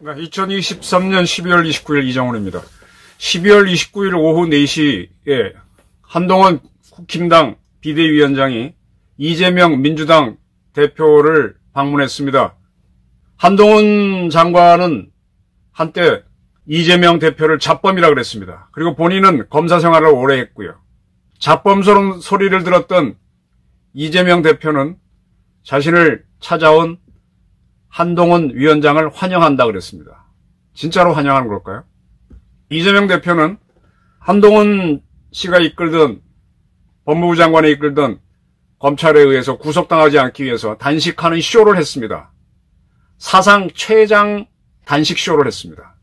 2023년 12월 29일 이정훈입니다. 12월 29일 오후 4시에 한동훈 국힘당 비대위원장이 이재명 민주당 대표를 방문했습니다. 한동훈 장관은 한때 이재명 대표를 잡범이라 그랬습니다. 그리고 본인은 검사 생활을 오래 했고요. 잡범스러운 소리를 들었던 이재명 대표는 자신을 찾아온 한동훈 위원장을 환영한다 그랬습니다. 진짜로 환영하는 걸까요? 이재명 대표는 한동훈 씨가 이끌던 법무부 장관이 이끌던 검찰에 의해서 구속당하지 않기 위해서 단식하는 쇼를 했습니다. 사상 최장 단식 쇼를 했습니다.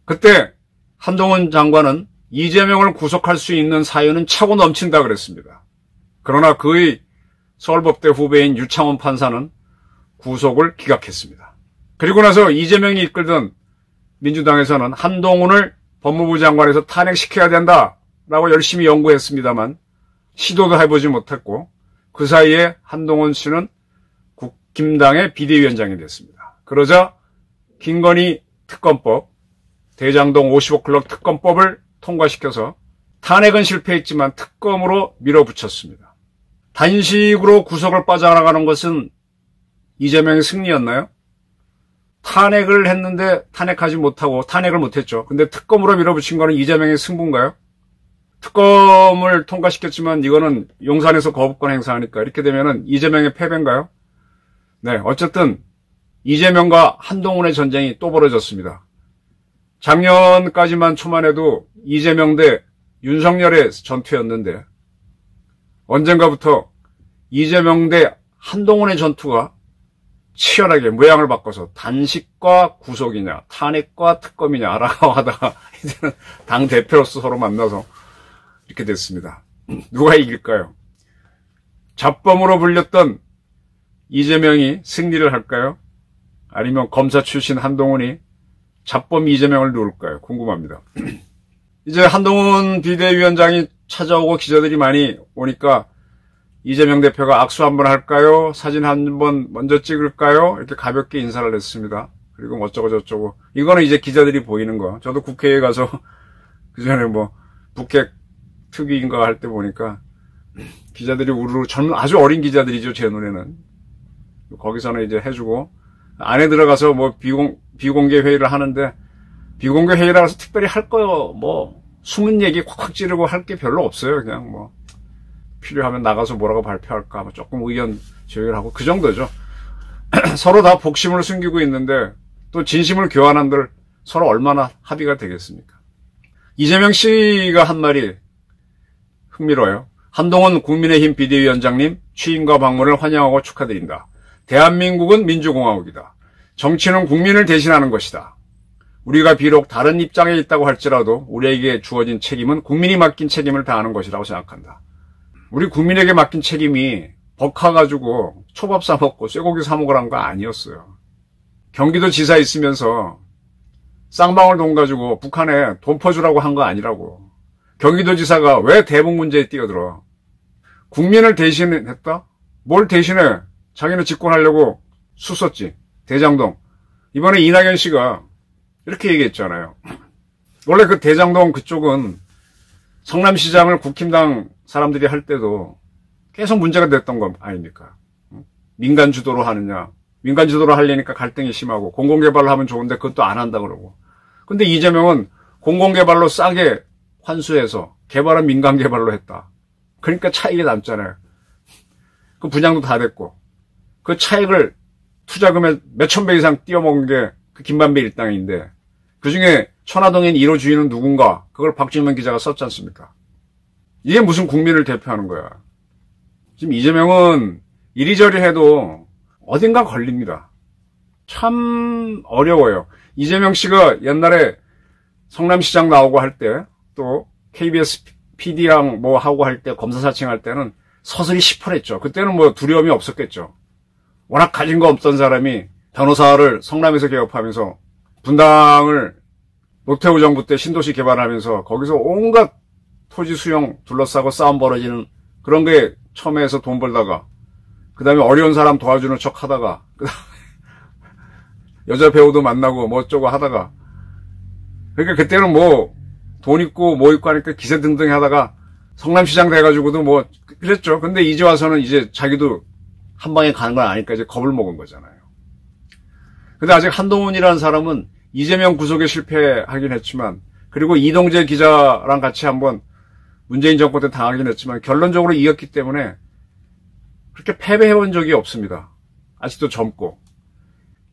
그때 한동훈 장관은 이재명을 구속할 수 있는 사유는 차고 넘친다 그랬습니다. 그러나 그의 서울법대 후배인 유창훈 판사는 구속을 기각했습니다. 그리고 나서 이재명이 이끌던 민주당에서는 한동훈을 법무부 장관에서 탄핵시켜야 된다라고 열심히 연구했습니다만 시도도 해보지 못했고 그 사이에 한동훈 씨는 국힘당의 비대위원장이 됐습니다. 그러자 김건희 특검법, 대장동 55클럽 특검법을 통과시켜서 탄핵은 실패했지만 특검으로 밀어붙였습니다. 단식으로 구속을 빠져나가는 것은 이재명의 승리였나요? 탄핵을 했는데 탄핵하지 못하고 탄핵을 못했죠. 근데 특검으로 밀어붙인 거는 이재명의 승부인가요? 특검을 통과시켰지만 이거는 용산에서 거부권 행사하니까 이렇게 되면은 이재명의 패배인가요? 네, 어쨌든 이재명과 한동훈의 전쟁이 또 벌어졌습니다. 작년까지만 초만 해도 이재명 대 윤석열의 전투였는데 언젠가부터 이재명 대 한동훈의 전투가 치열하게 모양을 바꿔서 단식과 구속이냐 탄핵과 특검이냐라고 하다가 이제는 당대표로서 서로 만나서 이렇게 됐습니다. 누가 이길까요? 잡범으로 불렸던 이재명이 승리를 할까요? 아니면 검사 출신 한동훈이 잡범 이재명을 누를까요? 궁금합니다. 이제 한동훈 비대위원장이 찾아오고 기자들이 많이 오니까 이재명 대표가 악수 한번 할까요? 사진 한번 먼저 찍을까요? 이렇게 가볍게 인사를 했습니다. 그리고 어쩌고 저쩌고. 이거는 이제 기자들이 보이는 거. 저도 국회에 가서 그전에 북핵 특위인가 할 때 보니까 기자들이 우르르 젊은 아주 어린 기자들이죠. 제 눈에는. 거기서는 이제 해주고 안에 들어가서 비공개 회의를 하는데 비공개 회의라서 특별히 할 거요. 숨은 얘기 콱콱 찌르고 할 게 별로 없어요. 그냥 필요하면 나가서 뭐라고 발표할까 조금 의견 제기를 하고 그 정도죠. 서로 다 복심을 숨기고 있는데 또 진심을 교환한들 서로 얼마나 합의가 되겠습니까? 이재명 씨가 한 말이 흥미로워요. 한동훈 국민의힘 비대위원장님 취임과 방문을 환영하고 축하드린다. 대한민국은 민주공화국이다. 정치는 국민을 대신하는 것이다. 우리가 비록 다른 입장에 있다고 할지라도 우리에게 주어진 책임은 국민이 맡긴 책임을 다하는 것이라고 생각한다. 우리 국민에게 맡긴 책임이 벅화가지고 초밥 사먹고 쇠고기 사먹으라는 거 아니었어요. 경기도 지사 있으면서 쌍방울 돈 가지고 북한에 돈 퍼주라고 한 거 아니라고. 경기도지사가 왜 대북 문제에 뛰어들어? 국민을 대신했다? 뭘 대신해? 자기는 집권하려고 수썼지. 대장동. 이번에 이낙연 씨가 이렇게 얘기했잖아요. 원래 그 대장동 그쪽은 성남시장을 국힘당 사람들이 할 때도 계속 문제가 됐던 거 아닙니까? 민간 주도로 하느냐. 민간 주도로 하려니까 갈등이 심하고 공공개발을 하면 좋은데 그것도 안 한다 그러고. 근데 이재명은 공공개발로 싸게 환수해서 개발은 민간 개발로 했다. 그러니까 차익이 남잖아요. 그 분양도 다 됐고. 그 차익을 투자금에 몇천 배 이상 띄어먹은 게 그 김만배 일당인데 그중에 천화동인 1호 주인은 누군가? 그걸 박주민 기자가 썼지 않습니까? 이게 무슨 국민을 대표하는 거야. 지금 이재명은 이리저리 해도 어딘가 걸립니다. 참 어려워요. 이재명 씨가 옛날에 성남시장 나오고 할 때 또 KBS PD랑 하고 할 때 검사 사칭할 때는 서슬이 시퍼랬죠. 그때는 두려움이 없었겠죠. 워낙 가진 거 없던 사람이 변호사를 성남에서 개업하면서 분당을 노태우 정부 때 신도시 개발하면서 거기서 온갖 토지 수용 둘러싸고 싸움 벌어지는 그런 게 처음에 해서 돈 벌다가 그 다음에 어려운 사람 도와주는 척 하다가 그다음에 여자 배우도 만나고 뭐 어쩌고 하다가 그러니까 그때는 뭐 돈 있고 뭐 있고 하니까 기세등등 하다가 성남시장 돼가지고도 뭐 그랬죠. 근데 이제 와서는 이제 자기도 한 방에 가는 건 아니까 이제 겁을 먹은 거잖아요. 근데 아직 한동훈이라는 사람은 이재명 구속에 실패하긴 했지만 그리고 이동재 기자랑 같이 한번 문재인 정권 때 당하긴 했지만 결론적으로 이겼기 때문에 그렇게 패배해본 적이 없습니다. 아직도 젊고.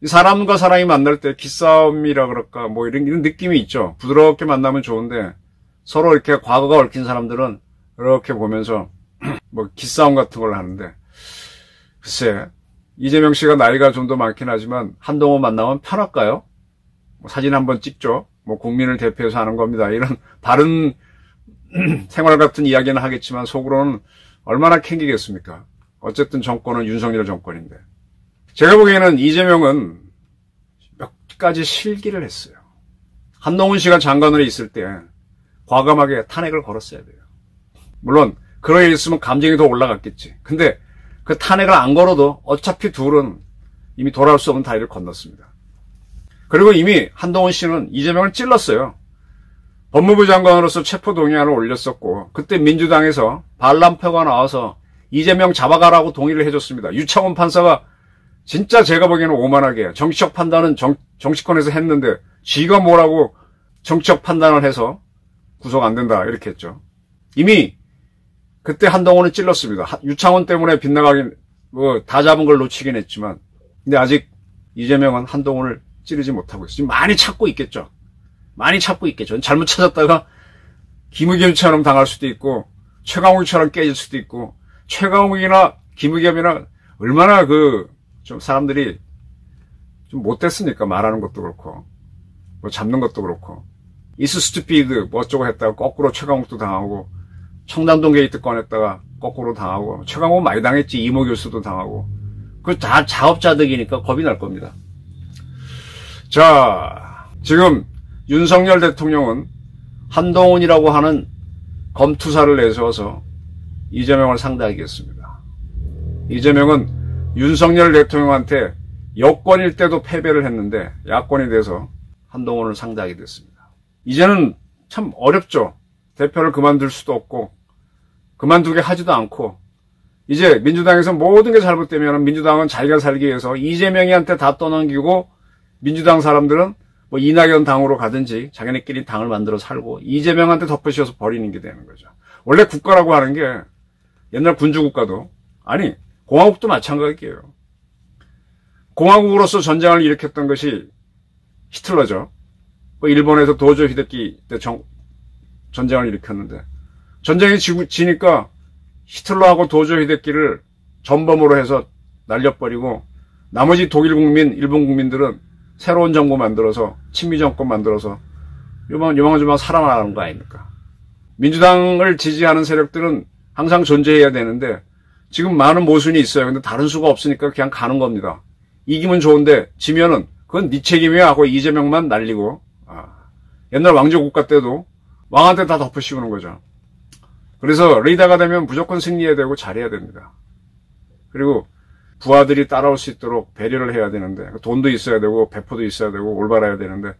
사람과 사람이 만날 때 기싸움이라 그럴까 뭐 이런 느낌이 있죠. 부드럽게 만나면 좋은데 서로 이렇게 과거가 얽힌 사람들은 이렇게 보면서 뭐 기싸움 같은 걸 하는데 글쎄 이재명 씨가 나이가 좀 더 많긴 하지만 한동훈 만나면 편할까요? 뭐 사진 한번 찍죠. 뭐 국민을 대표해서 하는 겁니다. 이런 바른 생활 같은 이야기는 하겠지만 속으로는 얼마나 캥기겠습니까? 어쨌든 정권은 윤석열 정권인데. 제가 보기에는 이재명은 몇 가지 실기를 했어요. 한동훈 씨가 장관으로 있을 때 과감하게 탄핵을 걸었어야 돼요. 물론 그러해 있으면 감정이 더 올라갔겠지. 근데 그 탄핵을 안 걸어도 어차피 둘은 이미 돌아올 수 없는 다리를 건넜습니다. 그리고 이미 한동훈 씨는 이재명을 찔렀어요. 법무부 장관으로서 체포동의안을 올렸었고 그때 민주당에서 반란표가 나와서 이재명 잡아가라고 동의를 해줬습니다. 유창훈 판사가 진짜 제가 보기에는 오만하게 정치적 판단은 정치권에서 했는데 지가 뭐라고 정치적 판단을 해서 구속 안 된다 이렇게 했죠. 이미 그때 한동훈은 찔렀습니다. 유창훈 때문에 빗나가긴 뭐 다 잡은 걸 놓치긴 했지만 근데 아직 이재명은 한동훈을 찌르지 못하고 있어요. 지금 많이 찾고 있겠죠. 많이 찾고 있겠죠. 잘못 찾았다가 김의겸처럼 당할 수도 있고 최강욱처럼 깨질 수도 있고 최강욱이나 김의겸이나 얼마나 좀 사람들이 좀 못됐으니까 말하는 것도 그렇고 뭐 잡는 것도 그렇고 이스 스투피드 뭐 어쩌고 했다가 거꾸로 최강욱도 당하고 청담동 게이트 꺼냈다가 거꾸로 당하고 최강욱 많이 당했지. 이모 교수도 당하고 그 다 자업자득이니까 겁이 날 겁니다. 자 지금 윤석열 대통령은 한동훈이라고 하는 검투사를 내세워서 이재명을 상대하겠습니다. 이재명은 윤석열 대통령한테 여권일 때도 패배를 했는데 야권이 돼서 한동훈을 상대하게 됐습니다. 이제는 참 어렵죠. 대표를 그만둘 수도 없고 그만두게 하지도 않고 이제 민주당에서 모든 게 잘못되면 민주당은 자기가 살기 위해서 이재명이한테 다 떠넘기고 민주당 사람들은 뭐 이낙연 당으로 가든지 자기네끼리 당을 만들어 살고 이재명한테 덮어씌워서 버리는 게 되는 거죠. 원래 국가라고 하는 게 옛날 군주국가도 아니 공화국도 마찬가지예요. 공화국으로서 전쟁을 일으켰던 것이 히틀러죠. 일본에서 도조 히데키 때 전쟁을 일으켰는데 전쟁이 지니까 히틀러하고 도조 히데키를 전범으로 해서 날려버리고 나머지 독일 국민, 일본 국민들은 새로운 정부 만들어서 친미 정권 만들어서 요망조망 살아나가는 거 아닙니까? 민주당을 지지하는 세력들은 항상 존재해야 되는데 지금 많은 모순이 있어요. 근데 다른 수가 없으니까 그냥 가는 겁니다. 이기면 좋은데 지면은 그건 네 책임이야 하고 이재명만 날리고 옛날 왕조국가 때도 왕한테 다 덮어씌우는 거죠. 그래서 리더가 되면 무조건 승리해야 되고 잘해야 됩니다. 그리고 부하들이 따라올 수 있도록 배려를 해야 되는데 돈도 있어야 되고 배포도 있어야 되고 올바라야 되는데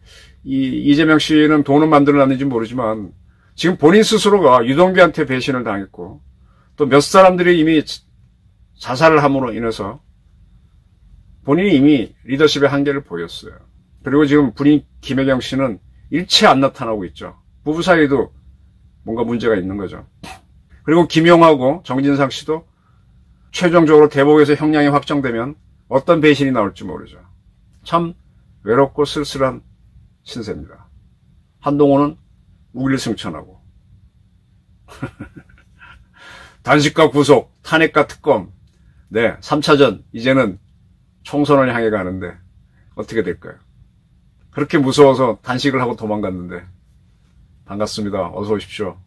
이재명 씨는 돈은 만들어놨는지 모르지만 지금 본인 스스로가 유동규한테 배신을 당했고 또 몇 사람들이 이미 자살을 함으로 인해서 본인이 이미 리더십의 한계를 보였어요. 그리고 지금 부인 김혜경 씨는 일체 안 나타나고 있죠. 부부 사이도 뭔가 문제가 있는 거죠. 그리고 김용하고 정진상 씨도 최종적으로 대법에서 형량이 확정되면 어떤 배신이 나올지 모르죠. 참 외롭고 쓸쓸한 신세입니다. 한동훈은 우길승천하고 단식과 구속, 탄핵과 특검 3차전 이제는 총선을 향해 가는데 어떻게 될까요? 그렇게 무서워서 단식을 하고 도망갔는데 반갑습니다. 어서 오십시오.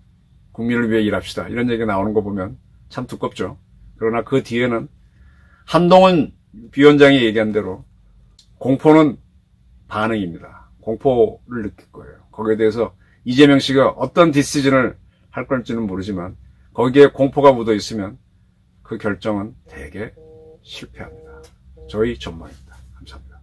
국민을 위해 일합시다. 이런 얘기가 나오는 거 보면 참 두껍죠. 그러나 그 뒤에는 한동훈 비원장이 얘기한 대로 공포는 반응입니다. 공포를 느낄 거예요. 거기에 대해서 이재명 씨가 어떤 디시전을 할 건지는 모르지만 거기에 공포가 묻어 있으면 그 결정은 대개 실패합니다. 저희 전망입니다. 감사합니다.